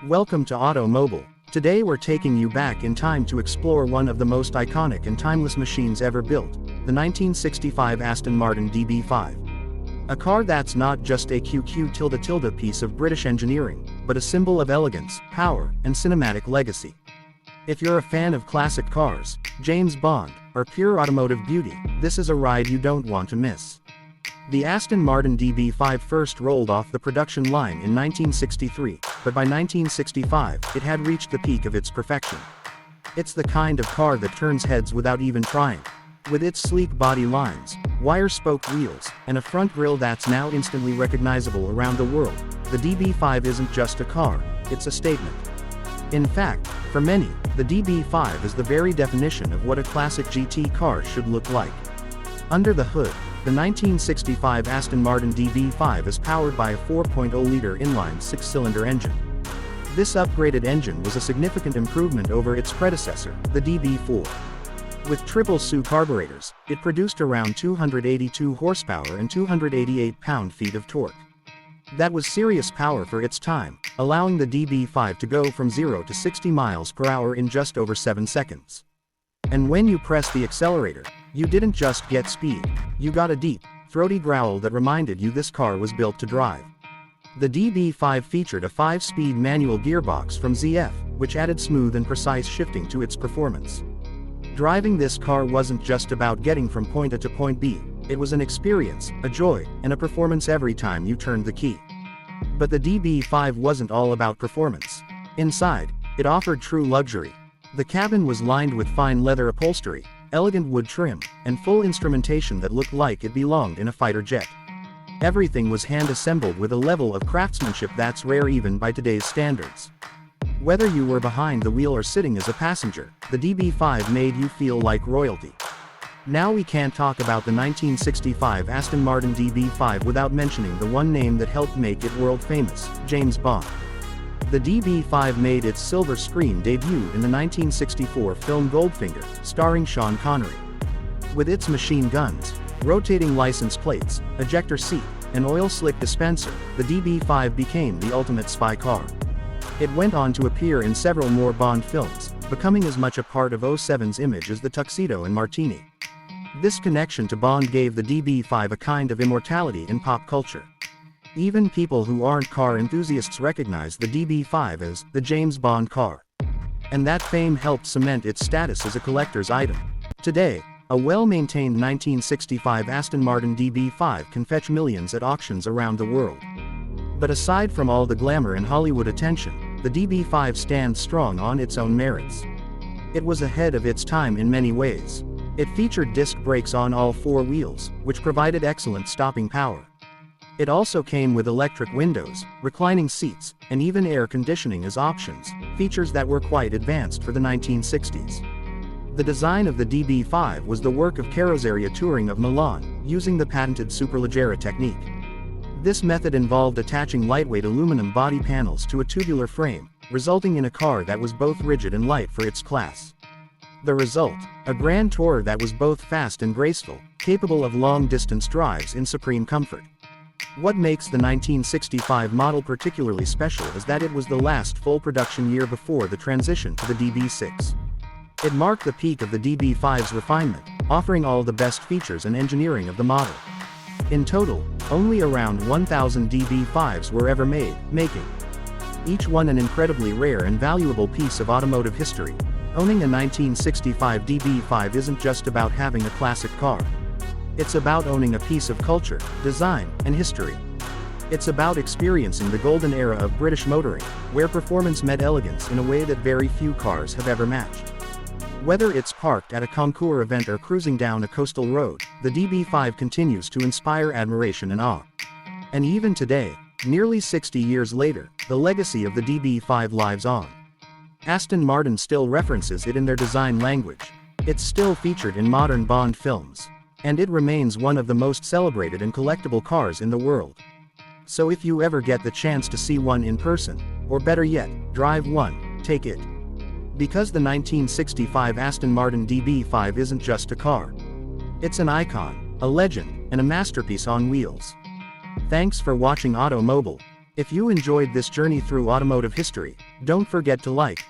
Welcome to Automobile. Today we're taking you back in time to explore one of the most iconic and timeless machines ever built, the 1965 Aston Martin DB5. A car that's not just a QQ piece of British engineering, but a symbol of elegance, power, and cinematic legacy. If you're a fan of classic cars, James Bond, or pure automotive beauty, this is a ride you don't want to miss. The Aston Martin DB5 first rolled off the production line in 1963, but by 1965, it had reached the peak of its perfection. It's the kind of car that turns heads without even trying. With its sleek body lines, wire-spoke wheels, and a front grille that's now instantly recognizable around the world, the DB5 isn't just a car, it's a statement. In fact, for many, the DB5 is the very definition of what a classic GT car should look like. Under the hood, the 1965 Aston Martin DB5 is powered by a 4.0-liter inline 6-cylinder engine. This upgraded engine was a significant improvement over its predecessor, the DB4. With triple SU carburetors, it produced around 282 horsepower and 288 pound-feet of torque. That was serious power for its time, allowing the DB5 to go from 0 to 60 miles per hour in just over 7 seconds. And when you pressed the accelerator, you didn't just get speed, you got a deep, throaty growl that reminded you this car was built to drive. The DB5 featured a 5-speed manual gearbox from ZF, which added smooth and precise shifting to its performance. Driving this car wasn't just about getting from point A to point B, it was an experience, a joy, and a performance every time you turned the key. But the DB5 wasn't all about performance. Inside, it offered true luxury. The cabin was lined with fine leather upholstery, elegant wood trim, and full instrumentation that looked like it belonged in a fighter jet. Everything was hand-assembled with a level of craftsmanship that's rare even by today's standards. Whether you were behind the wheel or sitting as a passenger, the DB5 made you feel like royalty. Now we can't talk about the 1965 Aston Martin DB5 without mentioning the one name that helped make it world famous, James Bond. The DB5 made its silver screen debut in the 1964 film Goldfinger, starring Sean Connery. With its machine guns, rotating license plates, ejector seat, and oil slick dispenser, the DB5 became the ultimate spy car. It went on to appear in several more Bond films, becoming as much a part of 07's image as the tuxedo and martini. This connection to Bond gave the DB5 a kind of immortality in pop culture. Even people who aren't car enthusiasts recognize the DB5 as the James Bond car. And that fame helped cement its status as a collector's item. Today, a well-maintained 1965 Aston Martin DB5 can fetch millions at auctions around the world. But aside from all the glamour and Hollywood attention, the DB5 stands strong on its own merits. It was ahead of its time in many ways. It featured disc brakes on all 4 wheels, which provided excellent stopping power. It also came with electric windows, reclining seats, and even air conditioning as options, features that were quite advanced for the 1960s. The design of the DB5 was the work of Carrozzeria Touring of Milan, using the patented superleggera technique. This method involved attaching lightweight aluminum body panels to a tubular frame, resulting in a car that was both rigid and light for its class. The result, a grand tour that was both fast and graceful, capable of long-distance drives in supreme comfort. What makes the 1965 model particularly special is that it was the last full production year before the transition to the DB6. It marked the peak of the DB5's refinement, offering all the best features and engineering of the model. In total, only around 1,000 DB5s were ever made, making each one an incredibly rare and valuable piece of automotive history. Owning a 1965 DB5 isn't just about having a classic car. It's about owning a piece of culture, design, and history. It's about experiencing the golden era of British motoring, where performance met elegance in a way that very few cars have ever matched. Whether it's parked at a concours event or cruising down a coastal road, the DB5 continues to inspire admiration and awe. And even today, nearly 60 years later, the legacy of the DB5 lives on. Aston Martin still references it in their design language. It's still featured in modern Bond films. And it remains one of the most celebrated and collectible cars in the world. So if you ever get the chance to see one in person, or better yet, drive one, take it. Because the 1965 Aston Martin DB5 isn't just a car. It's an icon, a legend, and a masterpiece on wheels. Thanks for watching Automobile. If you enjoyed this journey through automotive history, don't forget to like,